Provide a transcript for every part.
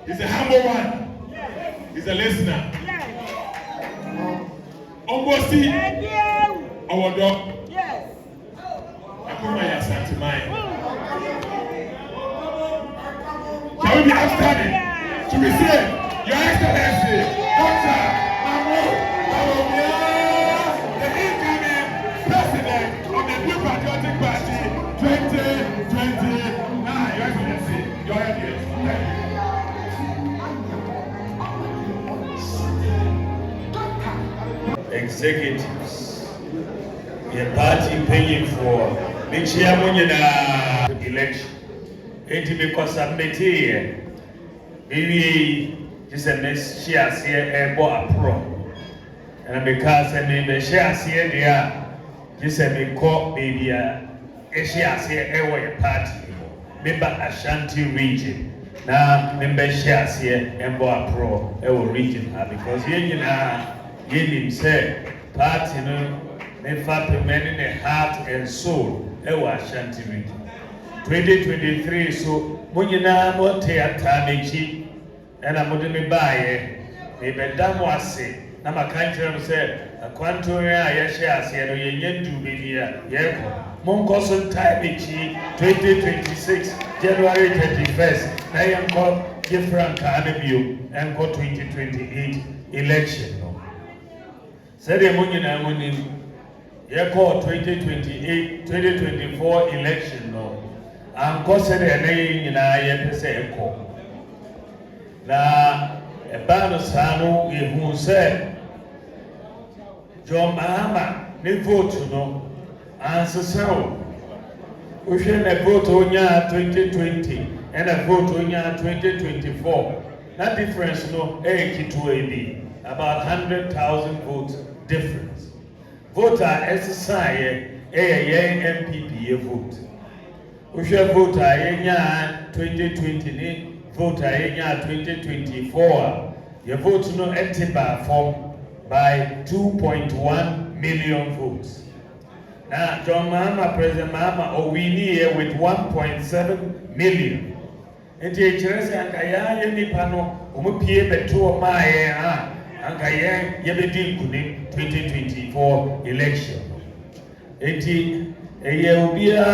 He's a humble one. He's a listener. Almost see our dog. I put my answer to mine. Shall we be outstanding? Should we say, Your Excellency, Dr. Mahmoud Bawumia, the incoming president of the New Patriotic Party 2029. Your Excellency, your audience. Thank you. Executives, your party paying for the chairman election. It because submit here, maybe just a mess shares here a pro. And because I mean the shares here they are just a big court maybe a shares here a party member Ashanti region. Now member shares here and pro a region because here Yenim said, party no, they fat men in the heart and soul, Ashanti region. 2023, so when you now want to Tamichi, and I'm going to buy it, maybe Damwasi, I'm a country said, a quantoria, Yashas, Yendu, Yeko, Moncoson Tamichi, 2026, January 31st, I am called different Carneview and go 2028 election. Said the money na money, you call 2028, 2024 election no. And cause said the name in a say echo. Na a banus hano who said John Mahama ne vote no answer so. We should a vote on 2020 and a vote on 2024. That difference no 82 about 100,000 votes difference. Voter exercise a MPP vote. We should vote a 2020, vote a 2024. Your vote no etiba form by 2.1 million votes. Now, John Mahama, President Mahama, or we need with 1.7 million. And the HRS and Kaya Nipano, Umupie Beto Mae. Ankaye yebedi kunim 2024 election. Eti eye obia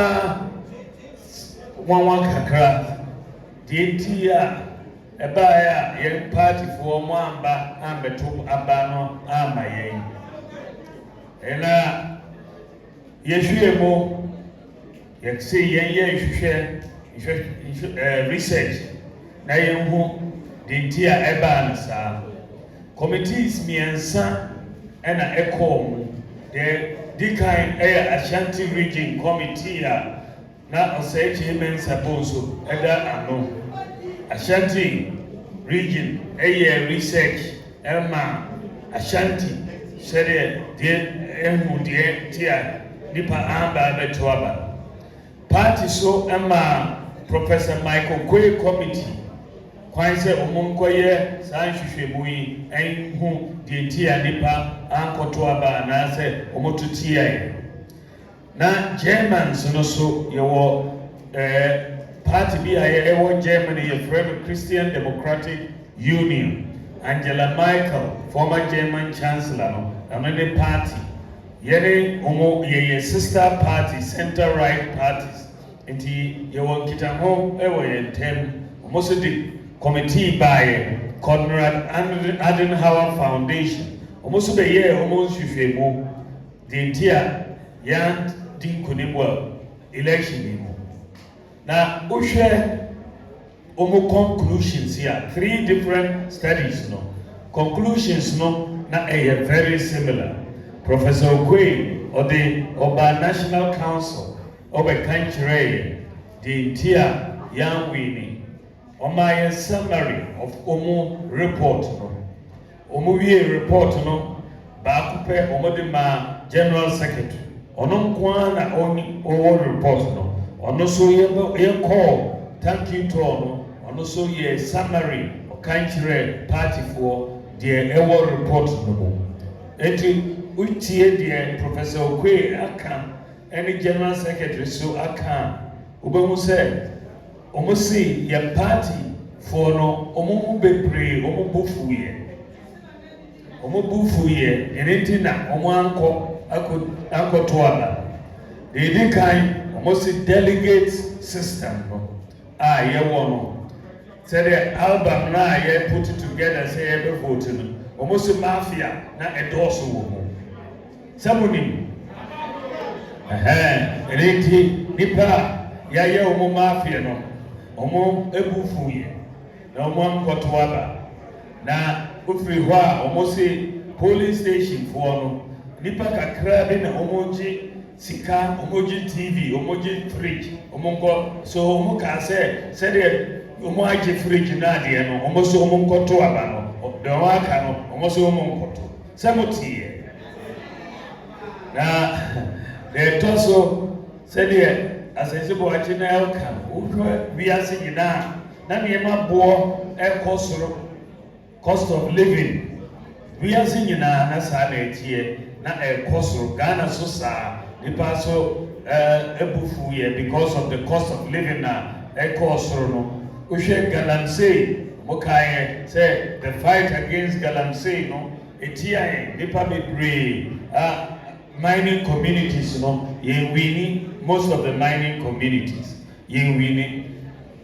wanwan kakra dientia ebaya ye party for mo amba ambeto aba no amaye. Ena yehwemo ye say ye hwehwe research na ye hu dientia eba na sa committees miensa and a echo the Dikain Air Ashanti Region Committee na osage him saboso eda ano Ashanti Region Air Research Emma Ashanti said the emu de tia nipa amba betwaba party so Emma Professor Michael Kwe Committee kwan sɛ ɔmo nkɔyɛ saa nhwehwɛmu yi ɛnhu deɛ nti a nipa ankɔto aba anaasɛ ɔmo to tia na Germans no so yɛwɔ party bi a yɛwɔ Germany yɛfrɛ no Christian Democratic Union. Angela Merkel, former German Chancellor, no, ɛno ne party. Yɛne ɔmo yɛyɛ sister party, center right parties. Nti yɛwɔ nkitaho ɛwɔ yɛn ntam. Ɔmo so de committee by Konrad Adenauer Foundation. Ɔmo so bɛyɛ ɔmo nhwehwɛmu de nti a yɛn di nkonim wɔ election yi mu. Na wohwɛ omo conclusions here, 3 different studies no. Conclusions no na very similar. Professor Okoye or the Oba National Council Oba Kanchire the Tia Yang Winnie. Omaya summary of Omo report no. Omo report no Bakupe Omodima General Secretary. Ono kwana oni report no. Ono so ye call thank you to ono. Also, a summary of country party for the award report. We the Professor Okoye Aka, any general secretary, so Aka, Ubamu said, Omosi, your party for no Omo Bebre, Omo Bufuye, and Intina, Omo Anko Tuala. They did kind almost delegate system. No. Said the album na ye put it together say every vote no almost mafia na endorse wo sabuni eleti nipa ya ye omo mafia no omo ebufuye na omo nkotwaba na ofiri ho a omo se police station for no nipa kakra bi na omo ji sika omo ji TV omo ji fridge omo nko so omo ka say the omo aje fridge na de no omo so omo nkoto aba no de wa aka no omo so omo nkoto samutie na de toso said the asensibo aje na elka udro biase nyina na niema bo ekosoro cost of living biase nyina na sa na etie na ekosoro Ghana so sa nipa so ebufu ye because of the cost of living na ekosoro no Ushe Galamsey, Mokaye, say the fight against Galamsey, no, Etia, Nipa Bebre, mining communities, no, ye winning most of the mining communities, ye winning.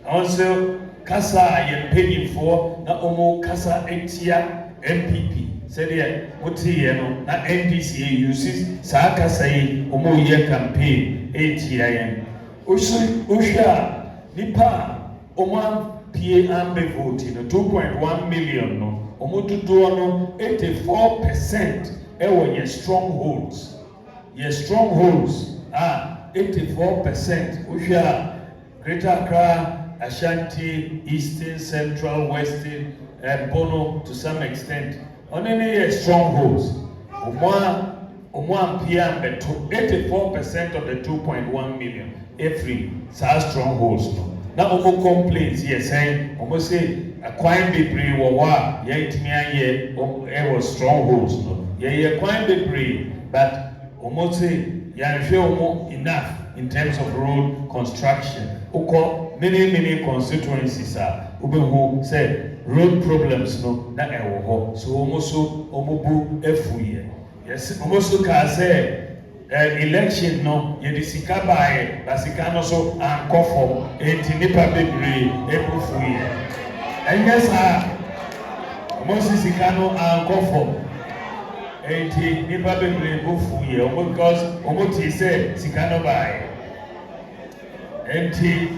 Also, Kasa, ye paying for, na Omo Kasa Etia, MPP, said ye, Muti, no, na NDC uses, Saka say, Omo ye campaign, Etia, Usha, Nipa. Oman PA ambe voting 2.1 million no omodudo no 84% ewo ye strongholds 84% uhia Greater Accra, Ashanti, Eastern, Central, Western, Bono to some extent only strongholds Oman PA ambe 84% of the 2.1 million every strongholds no na omo complaints yes saying omo say akwan bebre wo wa ye ntimi aye was strongholds no ye akwan bebre but omo say ya hwe omo enough in terms of road construction uko many constituencies ubehu say road problems no na ewo ho so omo bu efuye yes omo so ka say election no ye di sika bae basika no so ankofo enti nipa bebre ebufuye enyesa omosi sika no ankofo enti nipa bebre ebufuye omo because omo ti say sika no bae enti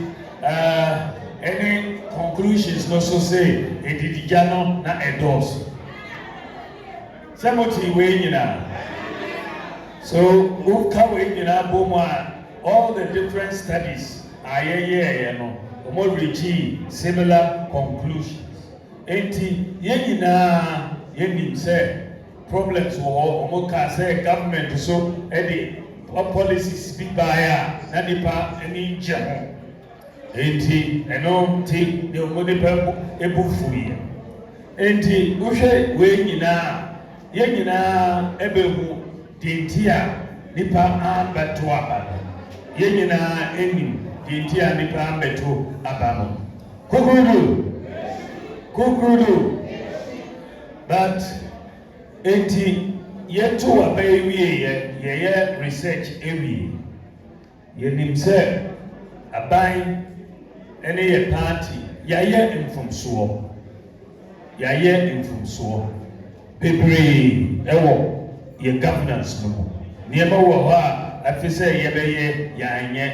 any conclusions no so say edidija no na endorse semoti we nyina. So, all the different studies are similar conclusions. Enti, yenim say problems say government so any policies be by nipa any jam. enti eno ti ne omode pa ebufuye enti wohwe we nyina ye nyina ebehu dinti a nipa abeto aba ye nyina enim dinti a nipa abeto aba no kukudu but enti yeto aba ewie ye research ewie ye nim se aban ene ye party yaye mfomsoɔ bebree ewo ye governance no niema wo hɔ a afi sɛ yɛbɛyɛ yɛanyɛ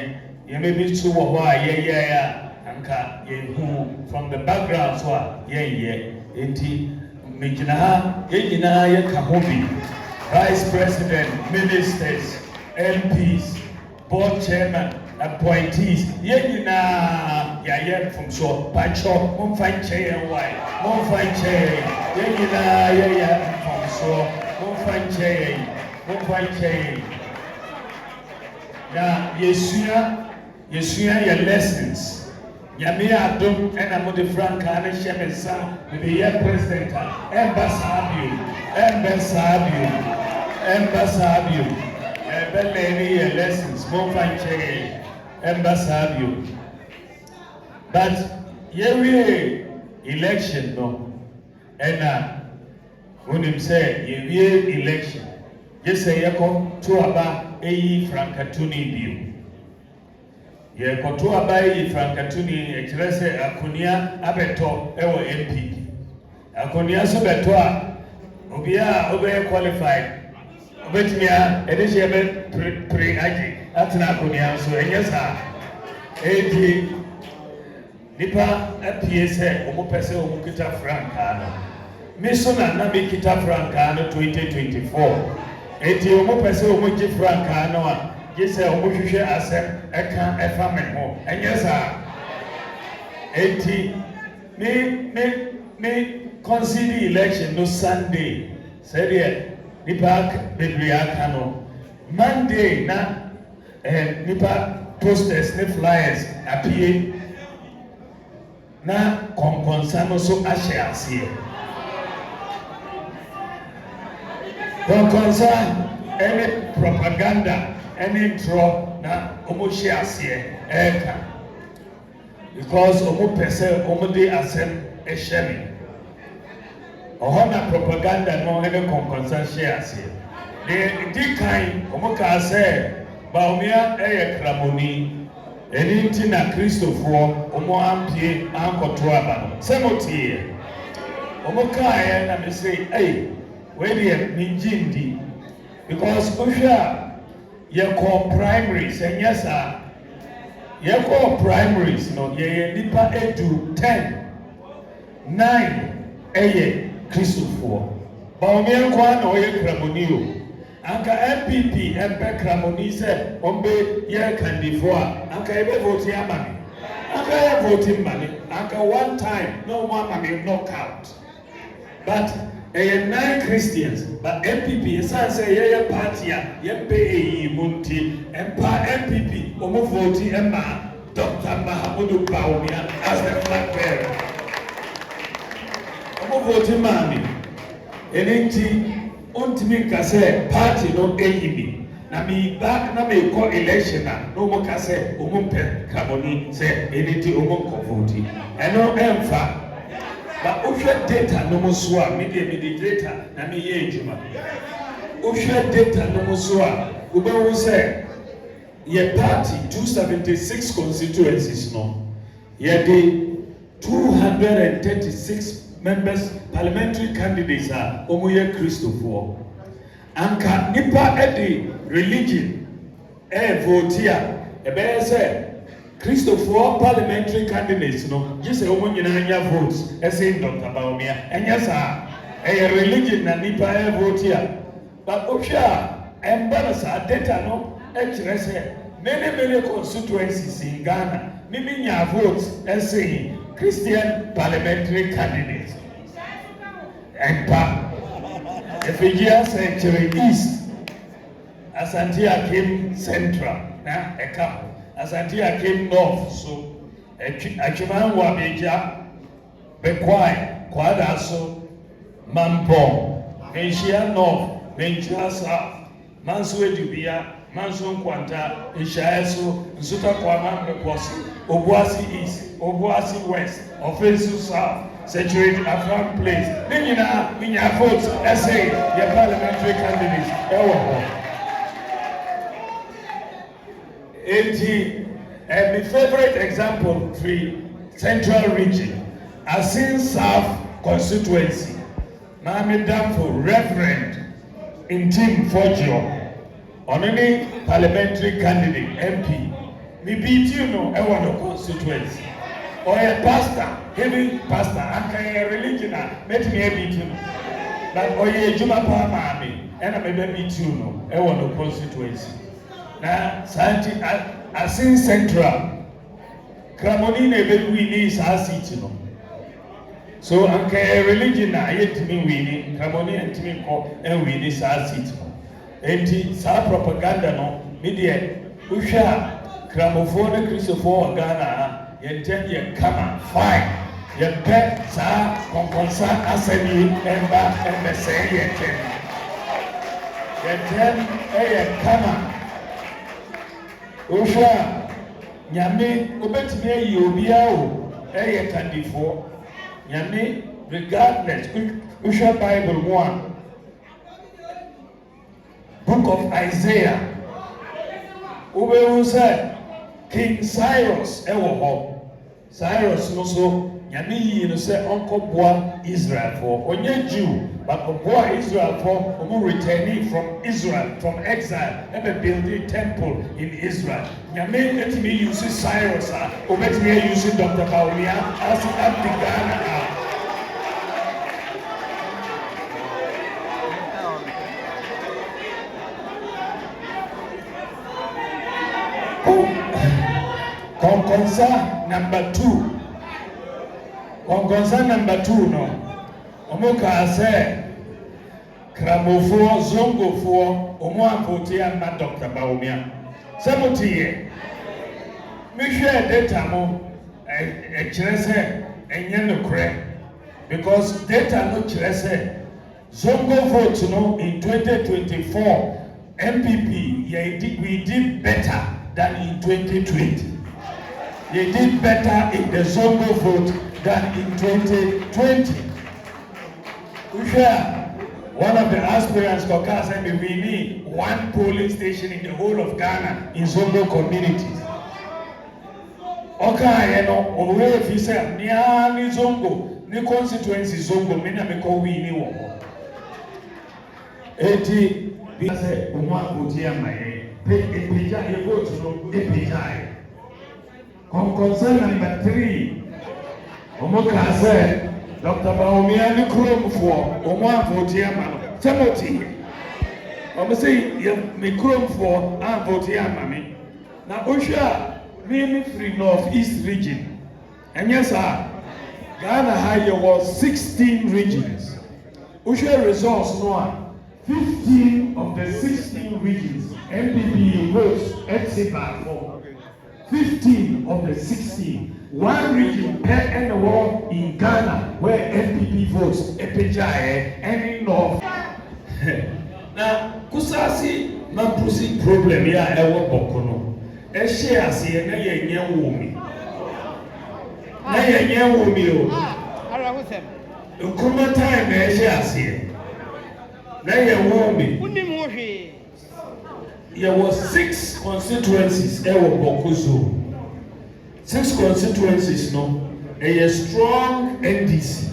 yɛbɛbi so wɔ hɔ a yɛyɛ a anka yɛhu from the background so a yɛyɛ enti megyina ha yɛnyinaa yɛka ho bi vice president ministers MPs board chairman appointees yɛnyinaa yɛayɛ mfomsoɔ patwɔ momfa nkyɛ yɛn wae momfa nkyɛ yɛn yɛnyinaa yɛyɛ mfomsoɔ momfa nkyɛ yɛn na yɛsua yɛ lessons nyame adom ɛna mode frankaa ne hyɛ me nsa mebɛyɛ president a ɛmba saa bio ɛbɛlɛne yɛ lessons momfa nkyɛ yɛn ɛmba saa bio but yɛwie election no ɛna wonim sɛ yɛwie election yɛsɛ yɛkɔ to aba eyi frankatuni bio yɛkɔto aba eyi frankatuni ɛkyerɛ sɛ akonia abɛtɔ ɛwɔ MPP akonia so bɛtɔ a obiara obɛyɛ qualified obɛtumi a ɛde hyɛ bɛ pre agye atena akonia so ɛnyɛ saa edi nipa apie sɛ ɔmo pɛ sɛ ɔmo kita frankaa no me so na me kita frankaa no 2024 eti ɔmo pɛ sɛ ɔmo gye frankaa no a gye sɛ ɔmo hwehwɛ asɛm ɛka ɛfa me ho ɛnyɛ saa eti me consider election no Sunday sɛdeɛ nipa bebree aka no Monday na nipa posters ne flyers apie na kɔnkɔnsa no so ahyɛ aseɛ kɔnkɔnsa ɛne propaganda ɛne ntorɔ na ɔmo hyɛ aseɛ ɛɛka because ɔmo pɛ sɛ ɔmo de asɛm ɛhyɛ me ɔhɔ na propaganda no ɛne kɔnkɔnsa hyɛ aseɛ deɛ di kan ɔmo kaa sɛ Bawumia ɛyɛ kramoni ɛni nti na kristofoɔ ɔmo ampie ankɔto aba no sɛ mo tie ɔmo kaeɛ na me se ɛyi wei deɛ mengye ndi because wohwɛ a yɛkɔ primaries ɛnyɛ saa yɛkɔ primaries no yɛyɛ nipa edu 10 9 ɛyɛ kristofoɔ Bawumia nkoa na ɔyɛ kramoni o anka MPP ɛmpɛ kramoni sɛ ɔmbe yɛ kandifoɔ a anka yɛbɛ vote ama me anka yɛ vote ma me anka one time na ɔmo ama me knockout but ɛyɛ 9 Christians but MPP ɛsan sɛ yɛyɛ party a yɛmpɛ eyi mu nti ɛmpa MPP ɔmo vote ɛma Dr. Mahamudu Bawumia as the flag bearer ɔmo vote ma me ɛne nti ontimi nka sɛ party no eyi mi na mi ba na mi kɔ election a na ɔmo ka sɛ ɔmo mpɛ kramoni sɛ ɛne ti ɔmo nkɔ vote ɛno ɛmfa ba wohwɛ data no mo so a me de data na me yɛ adwuma wohwɛ data no mo so a wobɛhu sɛ yɛ party 276 constituencies no yɛde 236 members parliamentary candidates a ɔmo yɛ kristofoɔ anka nipa ɛde religion vote a ɛbɛyɛ sɛ kristofoɔ parliamentary candidates no gye sɛ ɔmo nyinaa nya votes ɛsɛ Dr. Bawumia ɛnyɛ saa ɛyɛ religion na nipa vote a but wohwɛ a ɛmba no saa data no ɛkyerɛ sɛ many constituencies in Ghana mimi nya votes ɛsɛ Christian parliamentary candidates ɛmpa Efijia Century East Asante Akim Central na ɛka Asante Akim North so Achiman Wabeja, Bequai, Quadaso, Mampong, Menchia North, Menchia South, Mansue Dubia, Manson Quanta, Ishaeso, Zuta Kwama Meposi, Obuasi East, Obuasi West, Offensive South, saturated Afghan place. Nina, Minya votes, essay, your parliamentary candidates, and my favorite example, 3, Central Region, Asin South constituency, Mami Damfo, Reverend, Intim Fogio, on any parliamentary candidate, MP, me beat you know, I want a constituency. Or a pastor, heavy pastor, I can a religion, let me beat you. But or a Juma Pamami, and I may beat you know, I want a constituency. Now, Santi, I sing Central. Cramoni never wins our seat, no. So, I'm a religion, I yet to me winning, Cramoni and Timmy Cop, and win this our seat. And it's our propaganda, no, media, Usha, Cramophone, Christopher, Ghana. Yentend ye kama fine ye pe sa konkonsa asemi emba embese yentend ye kama osha nyame obetimi ayi obia o ye kandifo nyame regardless osha Bible 1 book of Isaiah said King Cyrus Cyrus no so nyame yi no say uncle boy Israel for onye Jew but boy Israel for who returning from Israel from exile and build a temple in Israel. Nyame etimi use Cyrus obetimi use Dr. Bawumia as the Ghana. Konkonsa number 2. Konkonsa number 2 no. Omuka say Kramofo Zongofo omo apoti ama Dr. Bawumia. Samotiye. Me share data mo kyerɛ sɛ ɛnyɛ nokore because data no kyerɛ sɛ Zongo vote no in 2024 MPP we did better than in 2020. They did better in the Zongo vote than in 2020. Usha, one of the aspirants, Koka said we need 1 polling station in the whole of Ghana in Zongo communities. Okay, you know, over if you say, ni Zongo, ni constituency Zongo, mina meko we ni wo. Eti, bi say, umwa kutia maye, epija vote no epija. Concern number 3, Omoka said, Dr. Bawumia ni kurom for Omwa Votiama. Samoti. Omo say me kurom for an Votiama me. Na Osha really free North East region. And yes sir, Ghana higher was 16 regions. Osha resource no 15 of the 16 regions MPP votes Etsiba for. 15 of the 16, 1 region per annual in Ghana where MPP votes Epejae and North. Now, kusasi mampusi problem ya ewo bokono. Share see na ye wumi. Na ye wumi o. Ara husem. Nkuma time na share see. Na ye wumi. Unim hwe. There were 6 constituencies ewo bokuzo. 6 constituencies no. A strong NDC.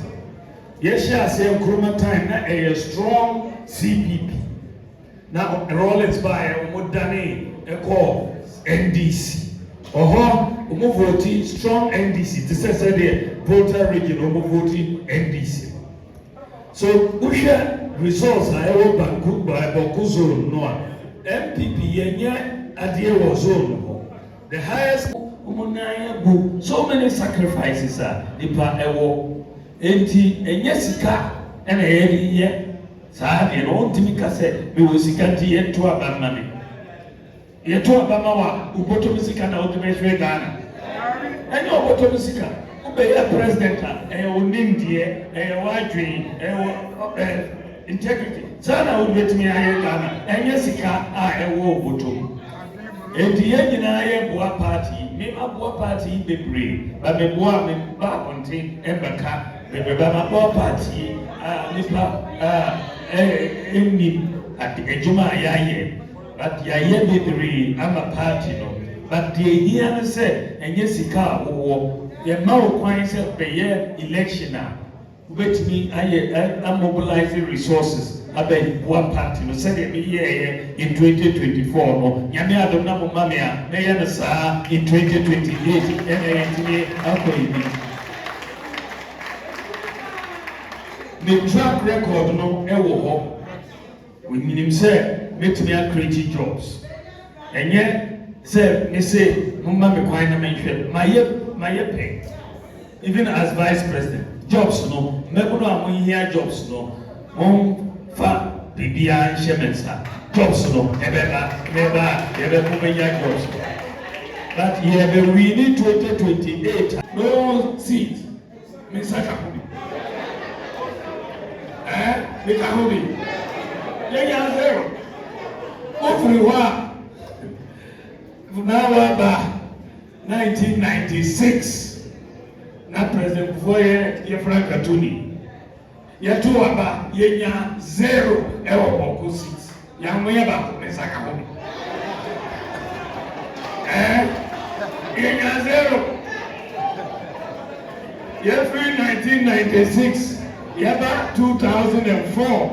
Yes, I say Nkrumah time na a strong CPP. Now Rollins by Omodane call NDC. Voting strong NDC. This is the Volta region voting NDC. So Usha results are ewo bokuzo no. MPP yenya adie was zone. The highest so many sacrifices are nipa ewo enti enye sika ena ye saa de no ntimi ka se me wo sika di yeto abama me yeto abama wa uboto mi sika na odime hwe Ghana ɛnyɛ ɔbɔtɔ mu sika wobɛyɛ president a ɛyɛ wo nimdeɛ ɛyɛ w'adwene ɛyɛ integrity saa na wobɛtumi ayɛ Ghana ɛnyɛ sika a ɛwɔ ɔbɔtɔ mu enti yɛn nyinaa yɛ boa party me aboa party bebree ba me boa me ba abɔnten ɛbɛka bɛbɛba ma boa party nipa ɛnnim adwuma a yɛayɛ but yɛayɛ bebree ama party no but deɛ hia no sɛ ɛnyɛ sika a wowɔ yɛma wo kwan sɛ bɛyɛ election a wobɛtumi ayɛ mobilize resources abɛboa party no sɛdeɛ meyɛɛyɛ in 2024 no nyame adom na mo ma me a mɛyɛ no saa in 2028 ɛna yɛntumi akɔ yi ne track record no ɛwɔ hɔ wɔnim sɛ mɛtumi acreate jobs ɛnyɛ sɛ me se momma me kwan na menhwɛ mayɛ pɛ even as vice president jobs no mɛbo no a mohia jobs no momfa biribiara nhyɛ me nsa jobs no ɛbɛba yɛbɛko bɛnya jobs but yɛbɛwini 2028 no seat me nsa ka ho bi meka ho bi yɛnya zero wofiri hɔ a na waba 1996 na president Kufuor yɛfra Katuni yɛto waba yɛnya zero ɛwɔ bɔko seat yɛamo yɛ baako me nsa ka ho bi yɛnya zero yɛfiri 1996 yɛba 2004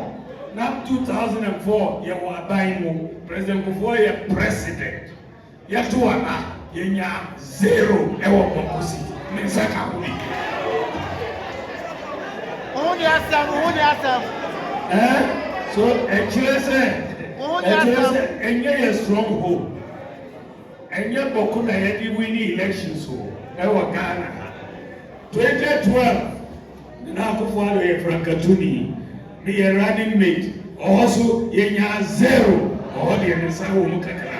na 2004 yɛwɔ aban mu president Kufuor yɛ president yɛto waba yɛnya zero ɛwɔ bɔko seat me nsa ka ho bi so ɛkyerɛ sɛ ɛnyɛ yɛ stronghold ɛnyɛ bɔko na yɛde wini elections o ɛwɔ Ghana 2012 na Akufo-Addo yɛfra Katuni ne yɛ running mate ɔhɔ so yɛnya zero ɔhɔ deɛ ne nsa wɔ mu kakra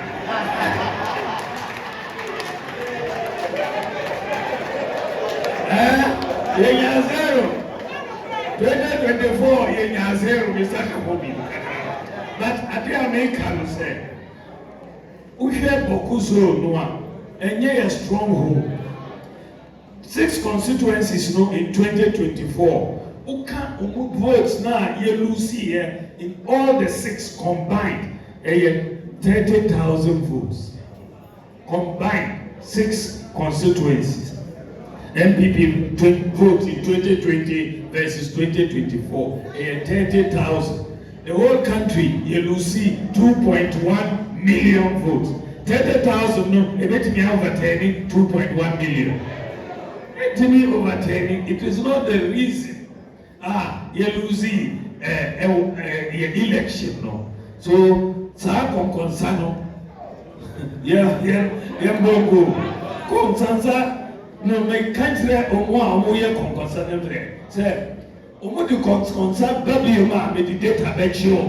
yɛnya zero 2024 yɛnya zero mesa ka ho bi but ade a meka no sɛ wohwɛ bɔko zone no a ɛnyɛ yɛ stronghold 6 constituencies no in 2024 woka ɔmo votes na yɛlusi yɛ in all the 6 combined ɛyɛ 30,000 votes combined 6 constituencies MPP vote in 2020 versus 2024 30,000. The whole country you will see 2.1 million votes. 30,000 no, me overturning 2.1 million. Me overturning, it is not the reason. You lose election no. So sa concern bongo. Consansa no me country omo a omo ye konkosa ne bre say omo di konsa baby ma me di data be chi o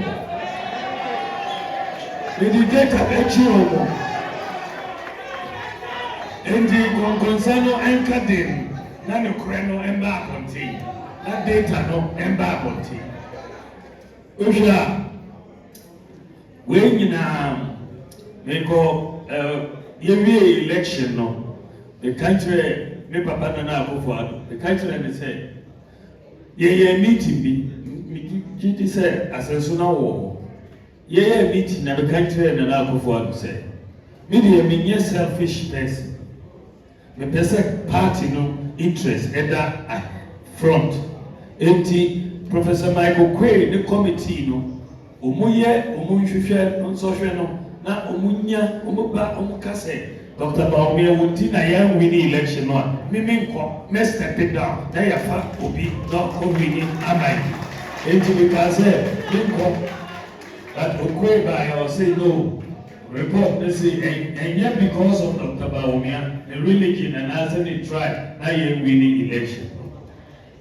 me di data be chi o endi konsa no enka den na ne kure no emba aponti na data no emba aponti ohia we nyina me ko ye election no the country me papa Nana Akufo-Addo the country and say ye meeting me gidi say asenso na wo ye meeting na the country and Nana Akufo-Addo say me dey me selfish person me person party no interest either front enti Professor Michael Quay the committee no omoye nhwehwe no so hwe no na omunya omuba omukase Dr. Bawumia Wuti na ya wini election no mimiko me step it down na ya fa obi no ko wini amai enti because mimiko that Okwe by or say no report they say and yet because of Dr. Bawumia the religion and as any tribe na ya wini election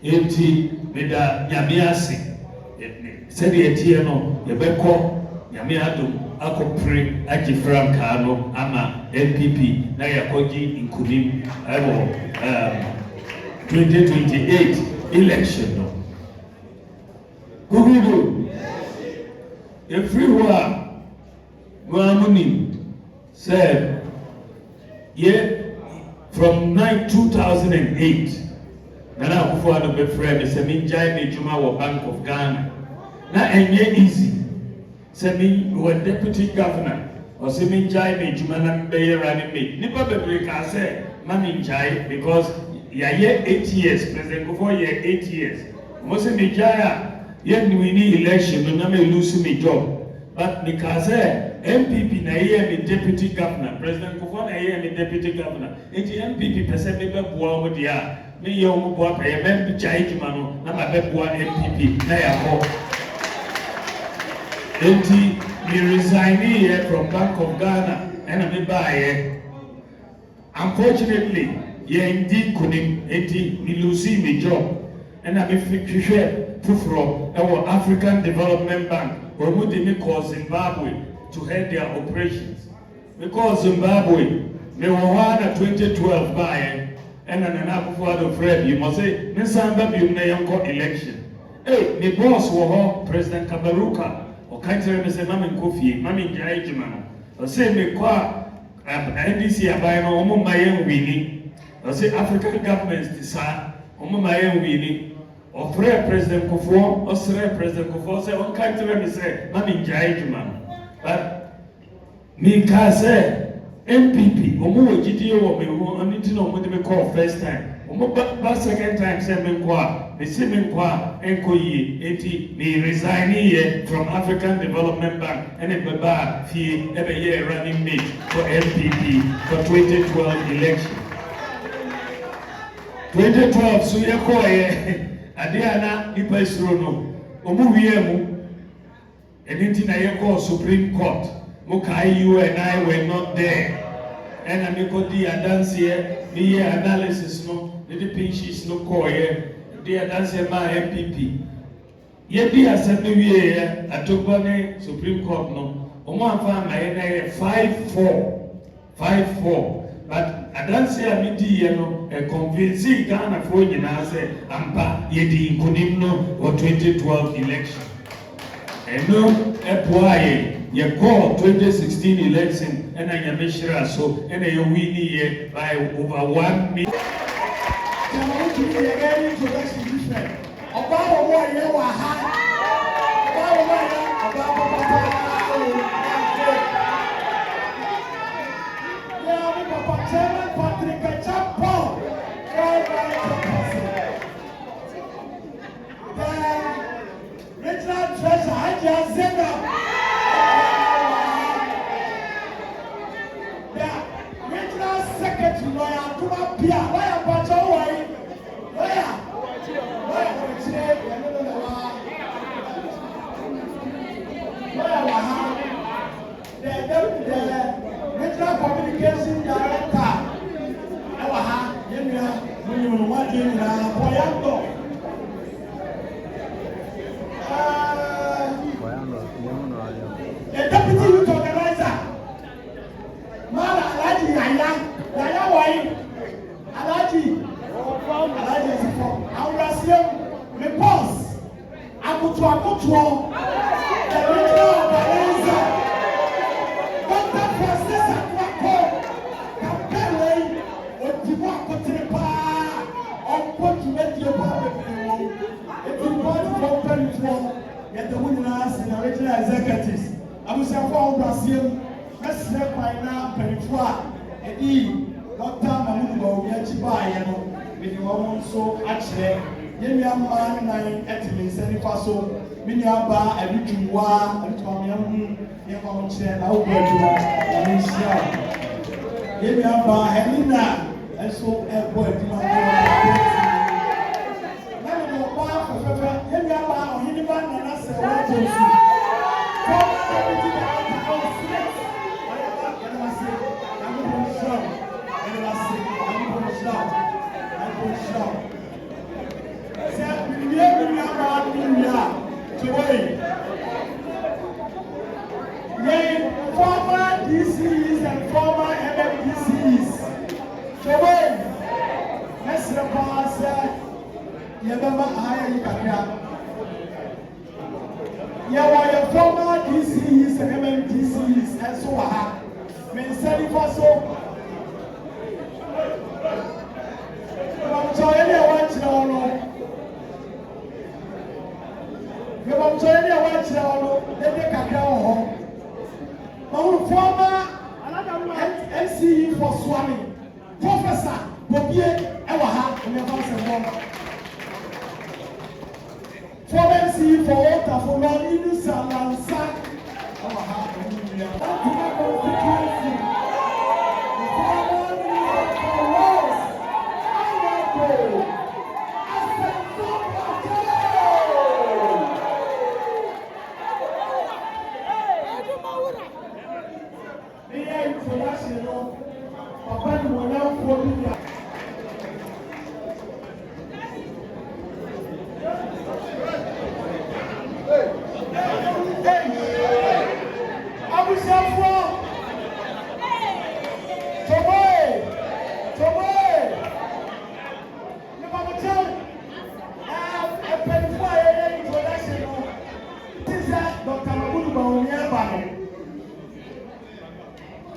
enti me da nyame ase said the etie no ye beko Yame adum akopre agye frankaa no ama NPP na yakogi nkunim ewo 2028 election no. Gugudu everywhere Muamuni said from 2008 Nana Akufo-Addo be friend say me jai me juma wo Bank of Ghana na enye easy say me we deputy governor or say me jai me juma na be running me nipa bebre ka say mami jai because ya 8 years president Akufo 8 years mo say me jai ye ni election na me lose me job but because MPP na me deputy governor president Akufo na me deputy governor enti MPP pese me be boa mo dia me ye omo boa pe ye be jai juma no na ma be boa MPP na ya ho enti me resign here from Bank of Ghana and me buy here. Unfortunately ye indeed couldn't enti me lose me job and I be hwehwe fufuro our African Development Bank or mo dey me call Zimbabwe to head their operations because Zimbabwe me won 2012 buy and Nana Akufo-Addo friend you must say me samba bi na yanko election me boss wo President Kabaruka o kantere me say mama nkofie mama njai juma no o say me kwa NDC abai no omo mayen wini o say African governments decide omo mayen wini o President Akufo o sere President Akufo say on kantere me say mama njai juma no but me ka say MPP omo wajidi wo me ho aniti no mo de me call first time omo ba second time say me kwa me say me kwa enko yi enti me resign here from African Development Bank and e baba fie e be ye running mate for MPP for 2012 election 2012 so ye ko ye ade ana ipa isuro no omo wie mu enti na ye ko Supreme Court you and I were not there. And I make the dance here, the analysis no, the pinches no core here, the dance my MPP. Yet be a certain year, I took one Supreme Court no, on one farm I 5-4. But I dance here, me no, a convincing Ghana for you now say, Ampa, yeti Kunimno or 2012 election. And no, a poye. You call 2016 election and I am sure so and you win here by over 1 million. Communication director, the deputy youth organizer, Mala Alaji Yaya Wai, Alaji Zifo, Aurasium, the boss, Akutu, the regional organizer, Dr. Francis Akwako, Kapele, Otiwa Kotepa, Opotumetio Pablo, if you want to open for get the winners and the regional executives. I was a former Brazil, Mr. Pina, Penifua, Eddie, Dr. Mamuba, Yachiba, with the woman so actually, Yemia man, nine etimin, Senifaso, Minyaba, and Richua, and Tomiam, Yamon Chen, Alberta, and Michelle. Yemiaba, Helena, and so Edward, Yemiaba, or Hiniban, and I said, former DCs and former MMDCs. So when let's pass Yabama Haya Kakra. Yeah, why your former DCs and MMDCs and so on. Men said it was so. I'm trying to watch now. I'm trying to watch now. They take a crown. Our former NCE for Swami, Professor Bobie Ewaha, and your house and home. Former NCE for Water for London, Salansa, Ewaha, and your constituency. The former Minister for Roads, Honorable Asenso Patel. International, Papa Mwana Fobia. Abusafo, Toboy, the Papa Town, a penfire international. This is Dr. Mabudu Baumia.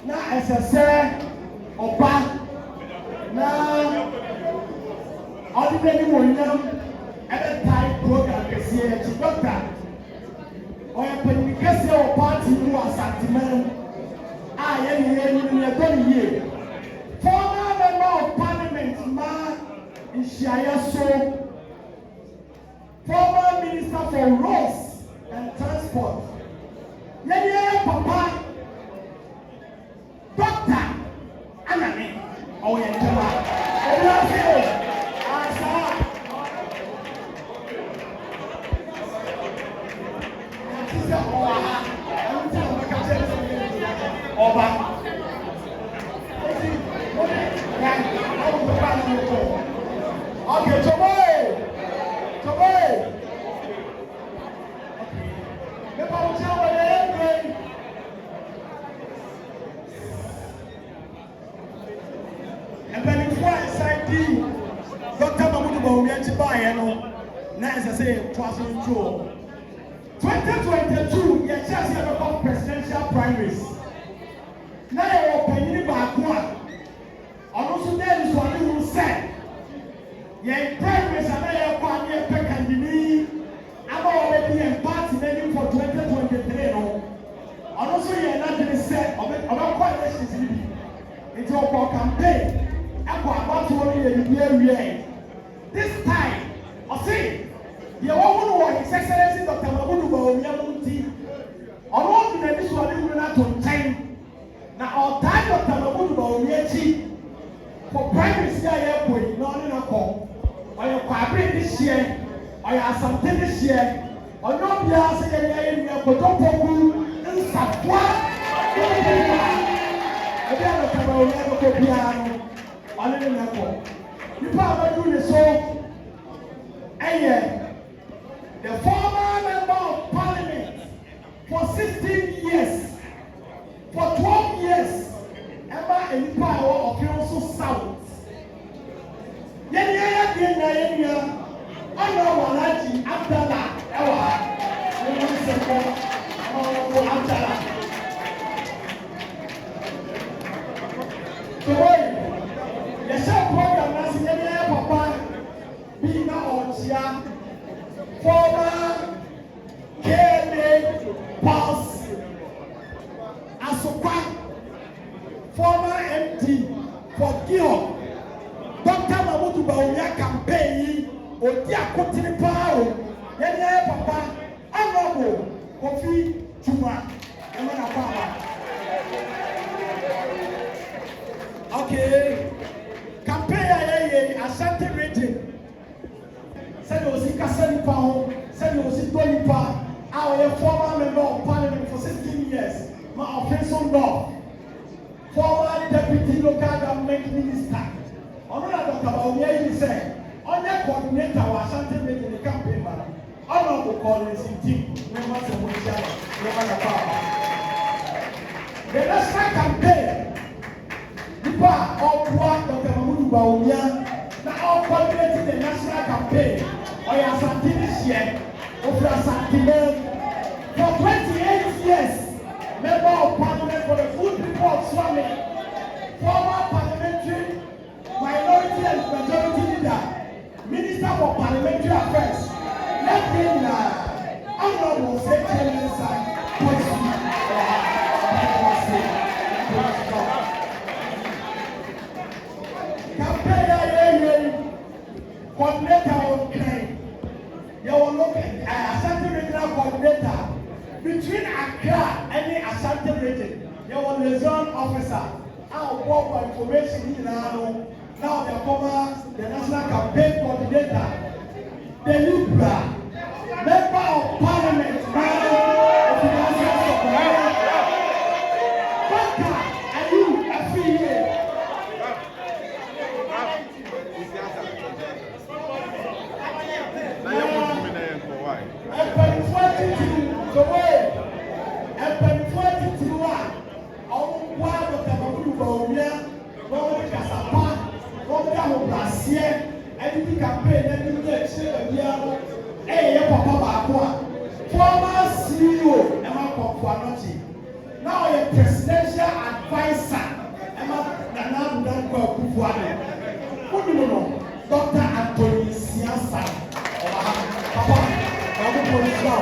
Na ẹsẹsẹ ọba na ọdịdị ni mo nyam ẹbẹ taị program kẹsíẹ ẹkyi dọkita ọyẹ pẹ̀lú kẹsíẹ wọ paati mu asantemẹn a yẹn yẹ ẹni ẹgbẹ yìí former member of parliament ma nhyia so former minister for roads and transport yẹn yẹ papa. Doctor, Anani, oh yeah, come on. Okay, Toboy. Dr. Mabudu Baumia Chibayano, now as I say, 2022, your chance to become presidential primaries. Now you're opening back one. Also, there is one who said, your primaries are now going to be candidate. I'm already in party menu for 2023. Also, you're not going to say, I'm not quite listening. It's your campaign. This time, I see the woman who is Excellency Dr. Mabudu Baumia Munti. I want to this one not to time. Now, our time Dr. Mabudu Baumia for primary school airport, no call. Or your corporate this year, or your something this year, or no bias in your Kotopoku and Sapua. I don't know. People are doing the so, and the former member of parliament for 16 years, for 12 years, Emma and Power of Council South. Yenya, I know Walaji Abdallah, Ewa, Abdallah. So, the shop program has been Papa being on former KMA Pulse Asokwa, former MD for Gio, Dr. Mabudu Baumia campaign, Odia Kotini Pao, Yenya Papa, Honorable Kofi Juma, Emana Papa. Okay. Campaign Ashanti region. Said it was in Kasani Pao, said it was in Dolipa, our former member of parliament for 16 years, my offensive law, former deputy local government minister. Honorable Dr. Baumia said, on the coordinator of Ashanti region the campaign, Honorable Collins in team, members of Moja, The national campaign, people are all Dr. Mahmoud Bawumia, now all coordinating the national campaign. Oya Asante this year, Ofra Asante for 28 years, member of parliament for the full people of Swami, former parliamentary minority and majority leader, minister for parliamentary affairs, left in honorable Chairman Sir coordinator of crime. You will look at Ashanti regional coordinator between Accra and the Ashanti region. You will liaison officer. I'll work for information now. Now they cover the national campaign coordinator, the Libra, member of parliament, campaign and former CEO Emma Kwakwanoti, now a presidential advisor Emma Nana Danko Kufuane. Who do you know? Dr. Anthony Siasa. Papa, I'm going to go.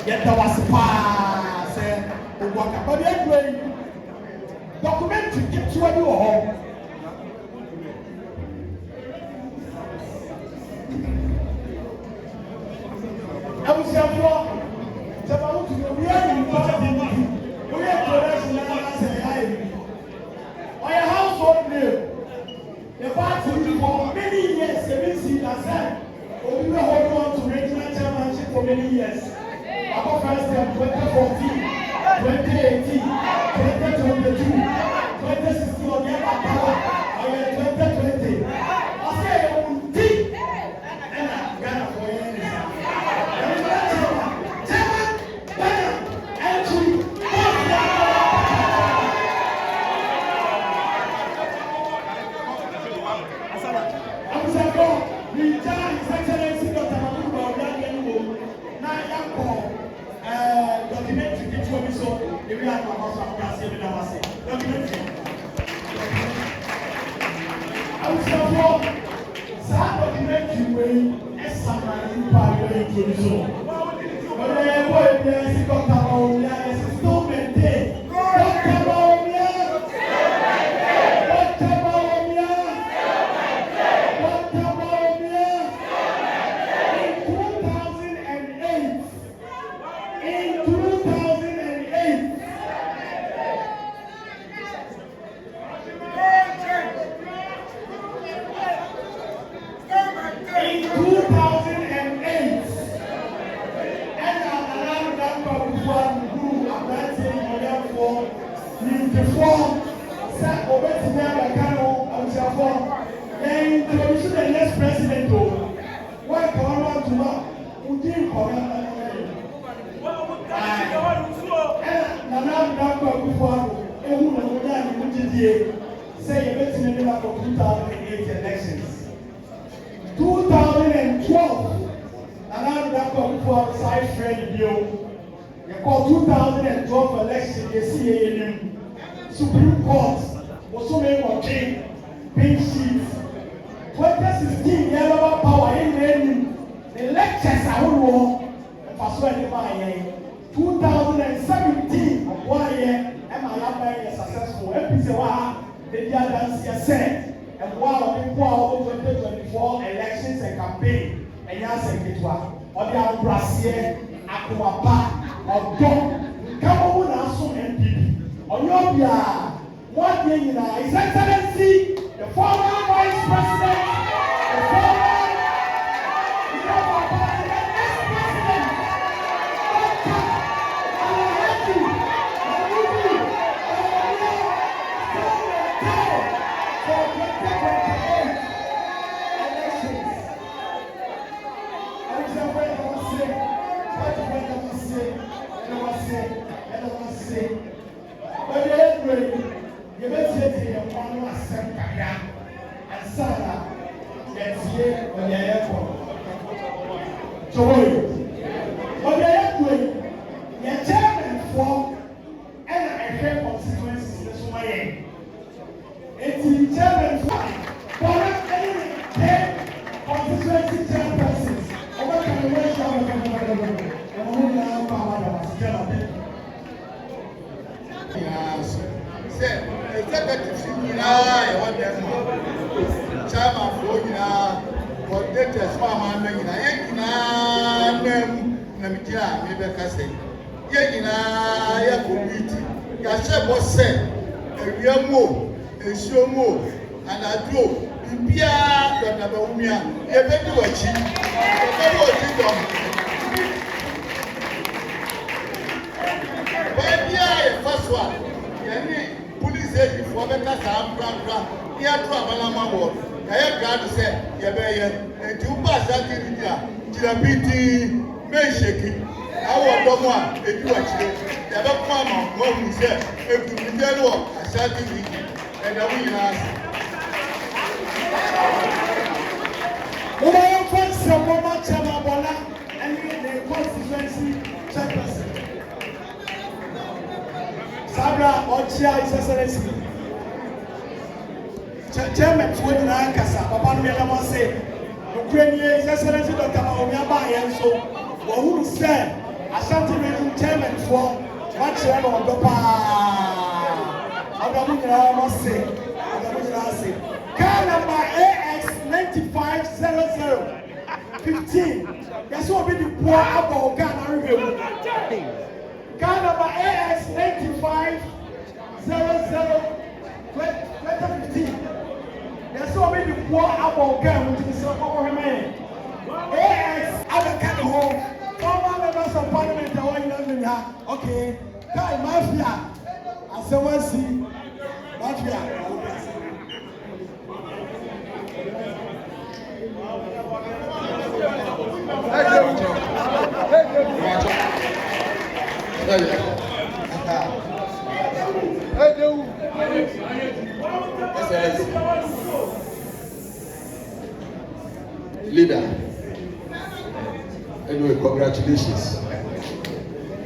Yet there was a pass. But anyway, documentary keeps you at your home. I was here for Japan to be in the we have to on your household name. The party for many years, we were holding on to regional chairmanship for many years. Our first term 2014, 2018, 2022, 2016 on the power, 2020. I say we did and Ghana for years. Say you bet me for 2008 elections. 2012, and I'm that for side friend bill. You call 2012 election, you see Supreme Court was so many more change, pink sheets. 2016, yellow power in the lectures I will persuade 2017, one year, and my life is successful. Episode the other said, and while people 2024 elections and campaign, and yes, and it was, or the Albrassier, Aquapa, or Dom, come on, also MPP, or your one thing in His Excellency, the former Vice President, the former But Asana, yes, here, on the airport. Joy. On the airport, your chairman for and I hear constituencies this way. It's the chairman for any 10 constituency chairpersons. Over can we wait for executives nyinaa yɛ wɔn dɛm chairman fo nyinaa coordinators fo amaama nyinaa yɛn nyinaa nam na mi gyina a mi bɛka sɛ yɛn nyinaa yɛ community yɛahyɛ bɔ sɛ ewia mu o nsuo mu o anadwo biribiara dɔdaba wumi a yɛbɛdi wɔ akyi yɛbɛdi wɔ akyi dɔm baabiara yɛfa so a yɛne police agent for better time program here to Abalama ward I am glad to say yebeye enti uba asante media jira biti me sheki awo domo a edu achire yebe kuma ma mo hu se eku media no asante media and we last Oba yo fence mama chama bola and the constituency chairperson Sabra Ochia is excellency. Chairman for the Nankasa, Papa Melama say, Ukraine is excellency Dr. Maomiaba and so, who said, Ashanti Region Chairman for one chair on the pa. Adamunya say, car number AX 950015. That's what we do poor about Ghana review. Car number AX 950015. That's what we do poor about Ghana, which is our man. AX, other kind of home. Former members of parliament are all in London. Okay, Kai Mafia, as someone see, Mafia. Leader, anyway, congratulations.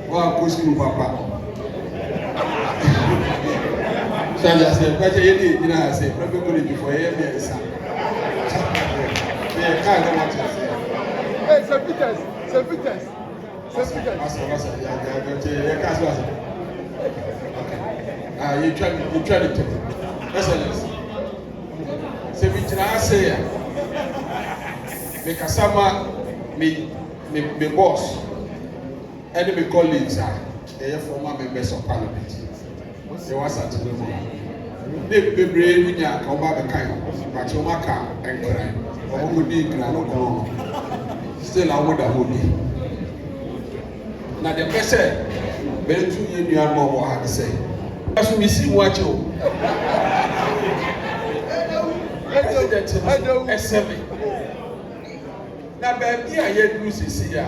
Wow, go school, Papa. So I said, "What you did, you know, I said, probably going to for a year, son." Yeah, can't what you say. Hey, St. Peter's. You try to take it. Excellency. Se we try say me kasama me boss and me colleagues are they former members of parliament. They was at the level. They be brave with ya come back kind but you maka and cry. Or who did no still I would have would now the person very 2 years you are more had to say. As we see what you S7 na baby a yedu sisi ya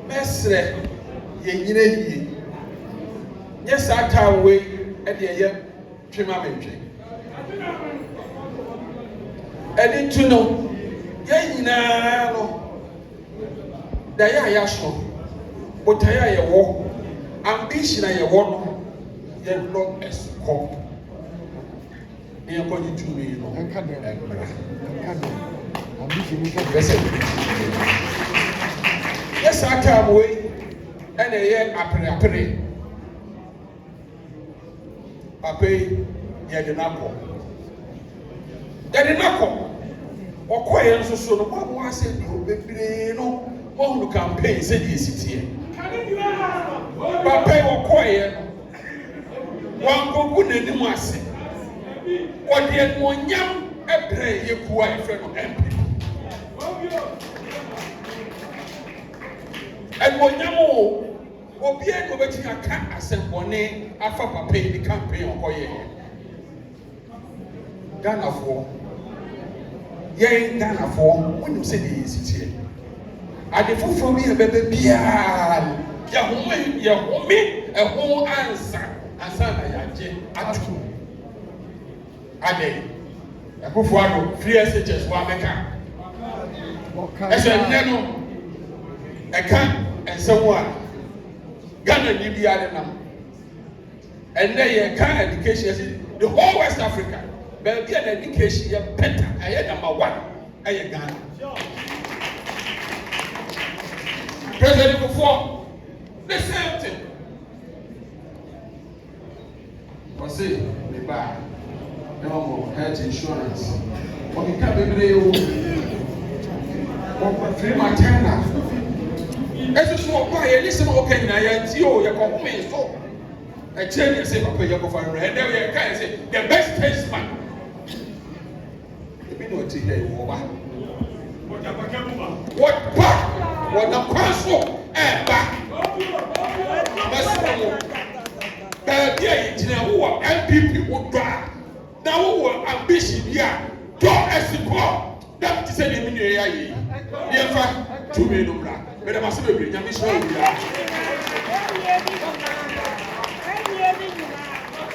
mesre ye nyina yi yes ata we e de ye twema mentwe edi tuno ye nyina no da ya so botaya ye wo ambition ye wo no ye block escort e ko ji tumi no yes ata we ene ye apre papa ye de nako okoye nso so no mo ase do bebre no mo hu campaign se di sitie papa okoye wan ko gu na ni mo ase odi en mo nyam ebre ye kuwa ife no MP en mo nyam o obi en obeti aka asembone afa papa di campaign okoye Ghana for yen Ghana for when you say the sitie ade foforo bi bebe bia ya home e ho ansa na ya je atu ade Akufuado free SHS wa meka. Ese nne no eka ensewo a Ghana ni bia de nam. And then you can education the whole West Africa. But be an education you better. I am number one. I am Ghana. President before the same thing. What's it? Me buy. No more health insurance. Okay, can't be able to free my tenant. As you walk by, listen, okay, now you're coming so. I tell you, say, Papa, you're going to and then we can say, the best taste man. You know, to hear what back? What the council and back? But yeah, you know, MPP would buy. Now, who are ambition here? Don't ask the call. That's the same in the area. Never 2 million black. But I must be bringing a mission.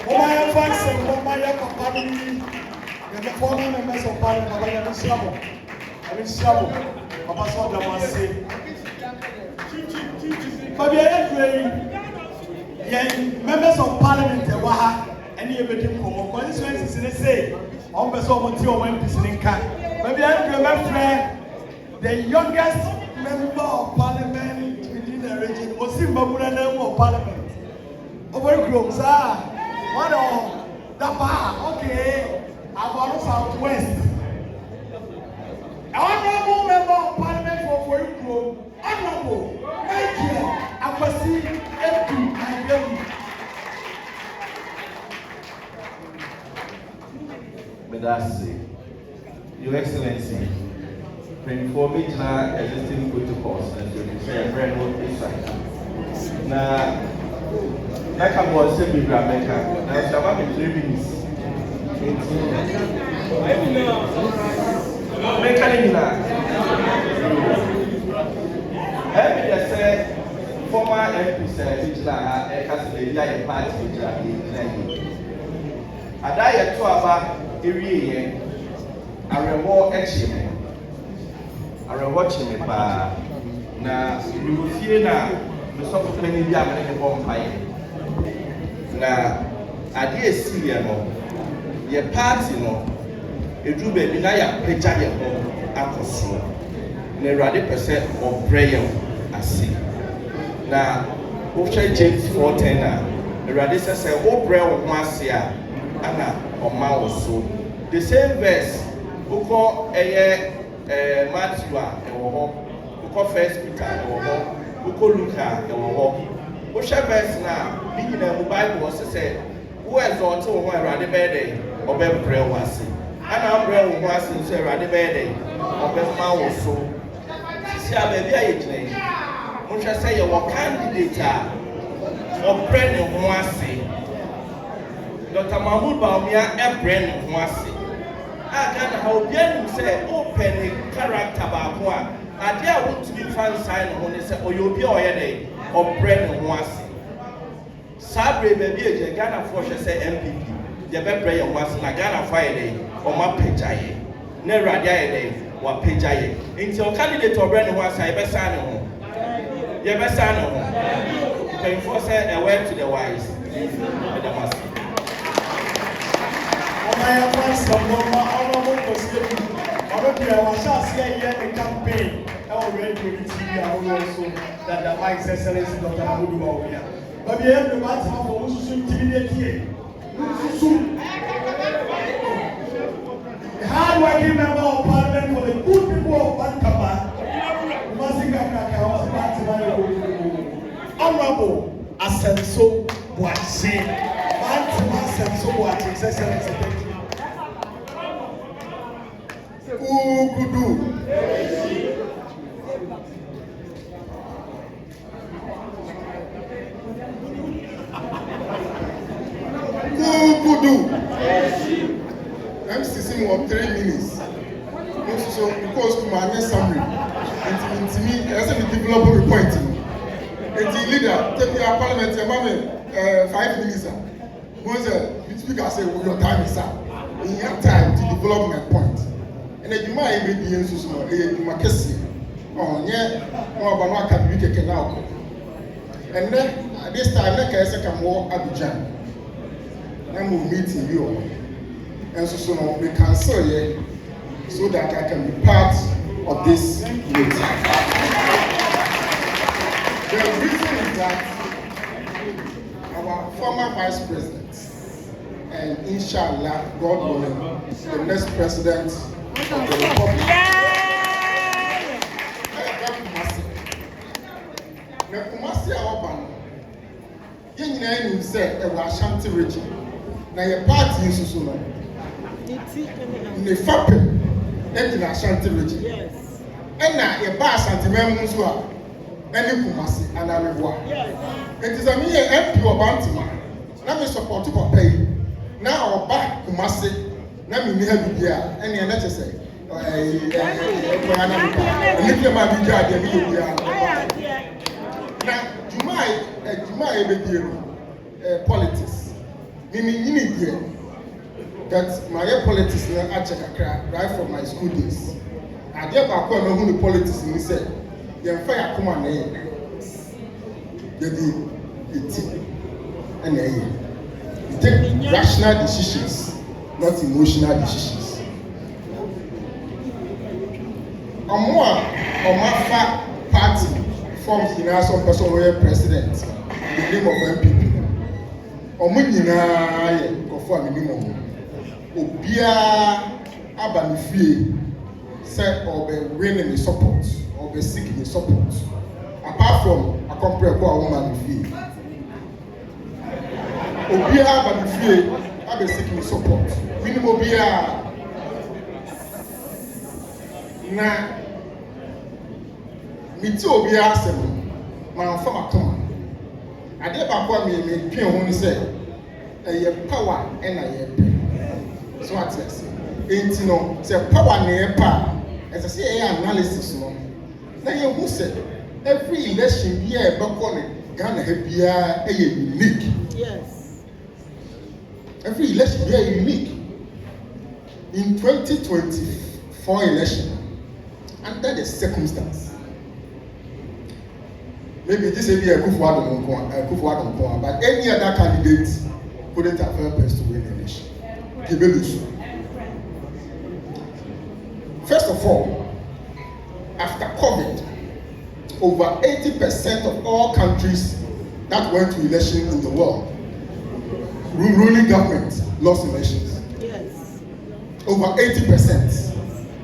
Omaya Faxon, Omaya Company, the former members of Parliament, Papa Shabo, Papa Soda Masi. But we are members of Parliament, and you will come. Consequences in the say, on the Somonti or when listening can. But we are the youngest member of Parliament within the region was Zimbabwe of Parliament. Over groups are. One of the bar, okay, about Southwest. Honorable member of Parliament for Koyuko, Honorable, thank you, Akwasi Edu Nigeria. Medasi, Your Excellency, 24 major existing protocols, and you say a brand new insight. Now, like I was saying, we are making. Now, some of the 3 minutes. Making that. Every day, say, former MP said, "Which la, a party, I die at 12 every year. I reward action. I reward him. Now, you will see now, the sort of many young and bonfire. Na ade esi ye no ye party no edu be bi na ya pagya ye ho akoso na Awurade pese obrɛ ye ase na wo hwɛ James 4:10 na Awurade sɛ obrɛ wo ho ase a ana ɔma wo so the same verse ukɔ Matthew a ɛwɔ hɔ ukɔ 1 Peter ɛwɔ hɔ ukɔ Luke a ɛwɔ hɔ wo hwɛ verse na in the Bible was said, who has on to one rather bad day, or better prayer was it. And our prayer was in say rather bad day, or better mouth so. See, I may be a name. Which I say, you were candidate or brand new Moasi. Dr. Mahmoud Baumia, a brand new Moasi. I can't help you say, open character about one. I dare want to be fan sign when they say, or you'll be already, or brand new Moasi. Sabre baby a Ghana for say MPP. The better prayer was na Ghana Friday or my page. Ne radia day or page. Until candidate or brand was I best sign home. You best sign home. You can force a word to the wise. Omaya Faxon, Honorable President, I was just here in campaign. I already told you also that the Vice Excellency Dr. Mahmoud Bawumia. But we have the matter for Musu Timidity. The hard-working member of Parliament for the good people of Bankama, Honorable Asenso Boache, Asenso Boache, Excellency, thank you. Ugudu. MCC of 3 minutes. So because to my next summary, and to me, as a developer point, and the leader, take your parliament, 5 minutes. Once the speaker say, your time is up. in your time to develop my point. And the Juma even be in Susan, a Macassi, oh, yeah, or Banaka Bukeke now. And then at this time, like I said, I'm more Abidjan. And we'll meet in you. And so we cancel here so that I can be part of this meeting. The reason is that our former vice president and inshallah, God willing, the next president of the Republic. Na Kumasi Aoban, yen nyina nim sɛ ɛwɔ Ashanti region. Na yɛ party nsusu no. Ne fapem ɛgyina Ashanti region. Yes. Ɛna yɛ ba Ashanti mɛmu nso a ɛne Kumasi anamewa. Enti sɛ me yɛ MP Obantima, na me support papa yi. Na ɔba Kumasi, na me ni ha bibia, ɛne ɛna kyɛ sɛ Now, Jumai politics. Meaning here that my politics I check right from my school days. I get back when I know politics and he said, "You fire come on there." And you take rational decisions, not emotional decisions. Omafa party forms in some person who is president in the name of MPP. Omunyina ye kofo minimum. Obia abanifie say obe winning the support, obe seeking the support. Apart from a compare ko woman fee. Obia abanifie obe seeking the support. Minimum obia na miti obi asem ma nfa makoma ade ba kwa me twen ho ni se eye power na ye pe so atese enti no se power na ye pa ese se ye analysis no na ye hu se every election bi e be ko ne Ghana ha bia unique. Yes, every election bi unique. In 2024 election, under the circumstance, maybe this will be a Kufuor, but any other candidate couldn't have helped us to win the election. First of all, after COVID, over 80% of all countries that went to election in the world, ruling government lost elections. Yes. Over 80%.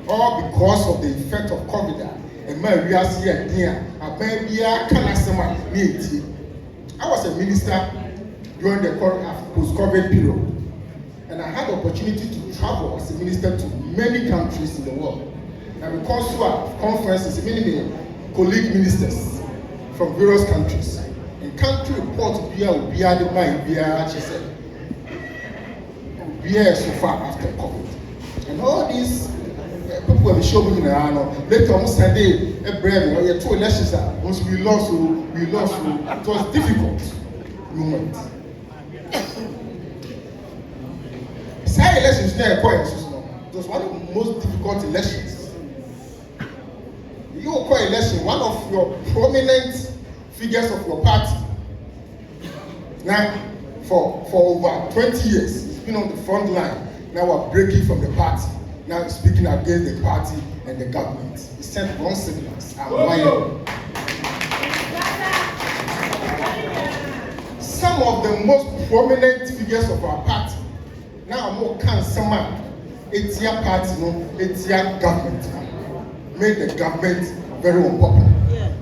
All because of the effect of COVID. And my real here, I was a minister during the post-COVID period, and I had the opportunity to travel as a minister to many countries in the world. And because we have conferences, many colleague ministers from various countries, and country reports she said, so far after COVID. And all these people will show me later on Sunday, every 2 elections. Once we lost, it was difficult moment. Side elections there it was one of the most difficult elections. You call election one of your prominent figures of your party. Now, for over 20 years, it's been on the front line. Now we're breaking from the party. Now speaking against the party and the government. He sent wrong signals. I'm lying. Some of the most prominent figures of our party now more can someone it's your party, it's your government. Made the government very unpopular. Yeah.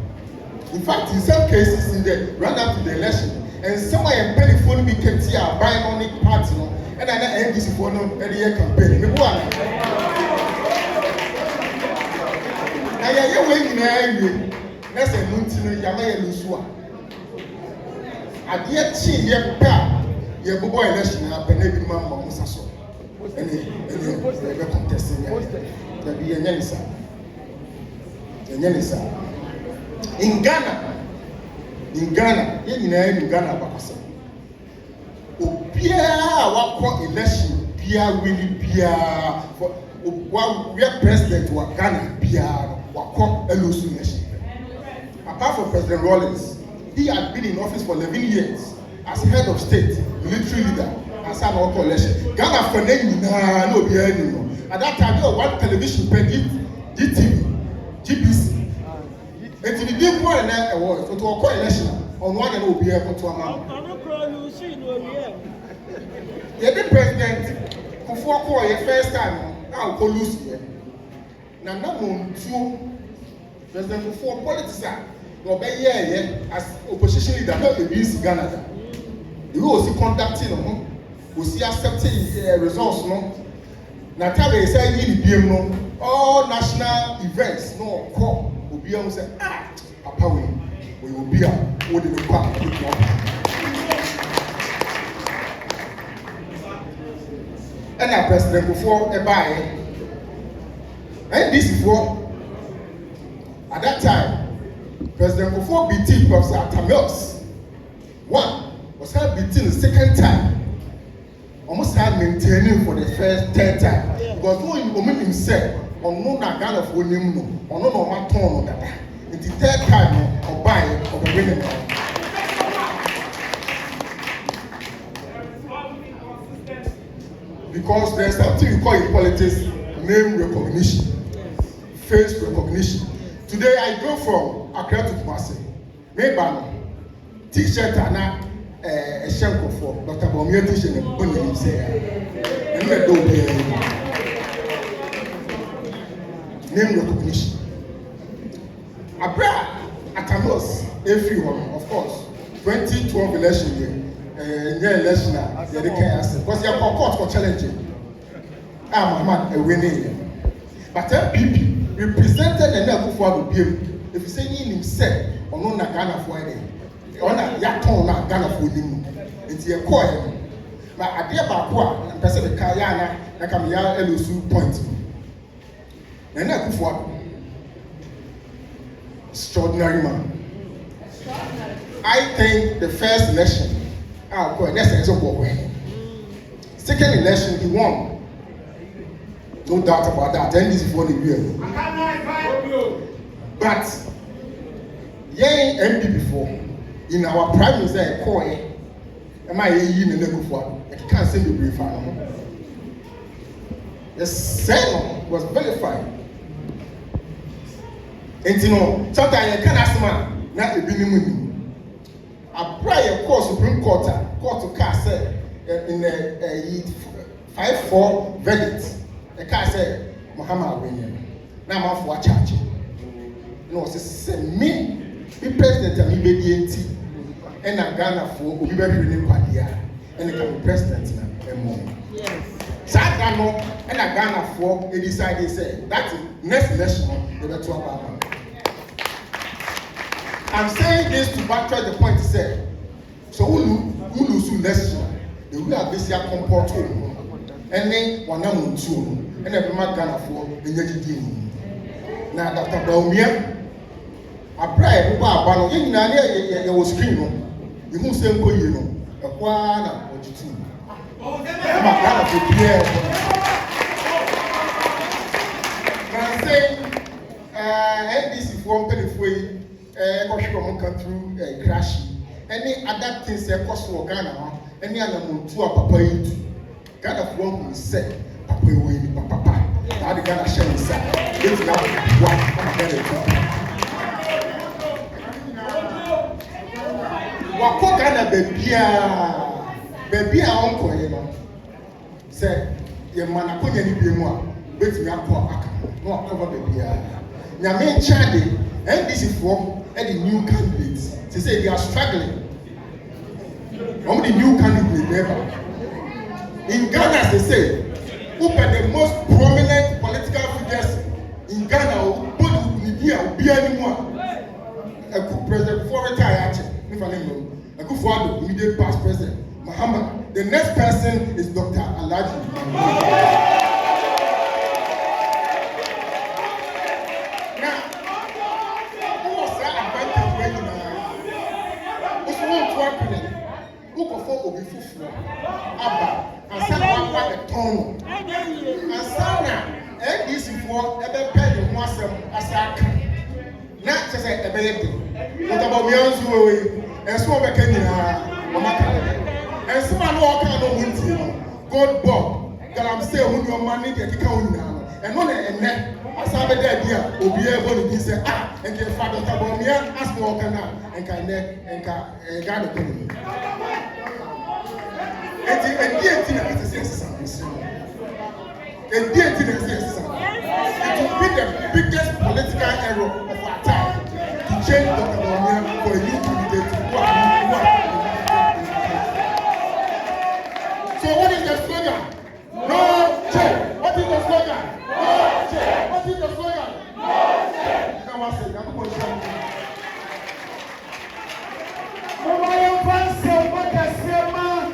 In fact, in some cases, in the run up to the election, and someone in telephone me can see our bionic party, and I end this for no year campaign. I am waiting. That's a mountain. Yamaya Lusua. At the end, she here, your boy election, and every man, Musaso. And they contesting the Bianesa. In Ghana, in Ghana, Bakasa. Obia, what election, bia win bia for we are president wa Ghana bia wakọ elosu nation. Apart from President Rawlings, he had been in office for 11 years as head of state, military leader, and some other coalition. Ghana for no be anymore. At that time, there was one television, GTV, GBC. And to the deep one, there was to a coalition on one and OBA to a man. The president, before the first time, I'll call Lucy. Now, not on two president before politics. No, but as opposition leader, not the BC Ghana. You will see conducting, will see accepting results. No, now tell me, say in the all national events, no call will be on say, Papa, we will be out. What did the park? And our president before a buy, and this is what at that time. President before BT Professor Atamils, one was had BT the second time, almost had maintaining for the first third time. Because no woman himself, or no Ghana of William, or no Maton, that it's the third time or buy of the winning. Because there's something we call in politics name recognition, face recognition. Today I go from Accra to Kumasi. Maybe T-shirt and a shank for Dr. Bomia T-shirt and Bonnie say, name recognition. Abra Atamos, everyone, of course. 2012 election year, election, they can't answer because they are court for challenging. I'm a man, a winning. But MPP. Represented the Nelkufu Abim. If you say himself, or no Ghana for any, or not Yaton Ghana for him, it's a coin. But I dear Bakwa and Pacific Kayana, Nakamia Elusu point. The Nelkufu, extraordinary man. I think the first election, I'll go that's a way. Second election, he won. No doubt about that. Then this is for the year. But yeah, MP before in our prime minister call am I in the Kufuor? I can't say the brief. The sermon was verified. And you know, sometimes you can't ask man not to be in a prior court Supreme Court to cast in the 5-4 verdict. The car said, Muhammad William, now I'm for a charge. No, say me, the president of the and I'm Ghana for Ubi Padia, and the can be president now. Yes. Sadano and I'm Ghana for they decided, say, that's next election, they were to about. I'm saying this to backtrack the point to say, so who lose next year? They will have this year comport and then one on two. And every man Ghana for the Yaji. Now, Dr. Baumia, I pray about in Nania, was screen. You won't say, you know, a Kwana or two. I'm a Ghana for Pierre. I'm saying, this is one penny way, through a crash. Any other things that cost for Ghana, any other to a papa. Ghana for one who said. Papa, how the Ghana share inside. It's now what Ghana baby, uncle, you know. Say, your man, I couldn't be more. Wait me up for no cover baby. Your main child, and this is for any new candidates. They say they are struggling. How many new candidates never? In Ghana, as they say, who are the most prominent political figures in Ghana, both in India, be anyone. A good president before retired, if I know, a good father, immediate past president, Muhammad. The next person is Dr. Alhaji. Now, who was that advantage when you know? Who's one to happen? Who can fall over Fufu? Abba, and some abɛtɔn no asana ndc foɔ ɛbɛpɛ ne ho asɛm asa aka na kyɛ sɛ ɛbɛyɛ de ɔtabɔmia nso wɔ yi ɛnso ɔbɛka nyinaa ɔmaka ɛnsɛm a na ɔka no ɔmo ntie no gold ball galamsey ho nneɛma ne deɛ keka ho nyinaa no ɛno na ɛnɛ asa bɛda adi a obiara bɔ ne din sɛ nka fa ɔtabɔmia asɛ ɔka no a nka ɛnɛ nka Ghana kɔ ne mu eti na ɛsɛ sɛ ɛsesa nsi no eti na ɛsɛ ɛsesa it will be the biggest political error of our time to change Dr. Bawumia for a new candidate who are so what is the slogan? No change. What is the slogan? No change. What is the slogan? No change. Now I say, I'm going to show you. Mobile Fancy, what I say, man.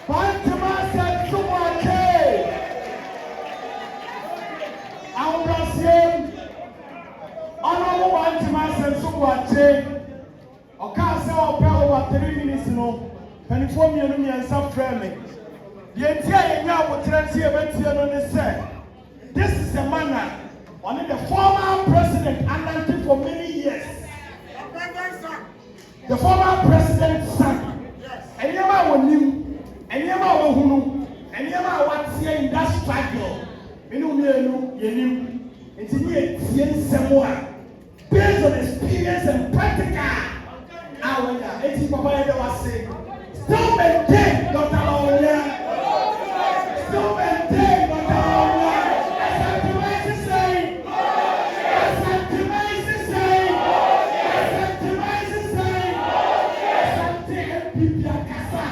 Fantima said to my day. I'm Brazil. Honorable Fantima said to my day. Okay, so I'll pay over 3 minutes, you know. 24 million and some framing. The entire year will transfer on the set. This is a manner on the former president Ananti for many years. The former president's son. And you know what you and you know who and you know what's here in that struggle. You know, it's in someone based on experience and practical. It's Papa was saying. Still maintain Dr. Bawumia. Still maintain Dr. Bawumia. Asante is saying. Asante is saying. Asante is saying. Asante MPP Akasa.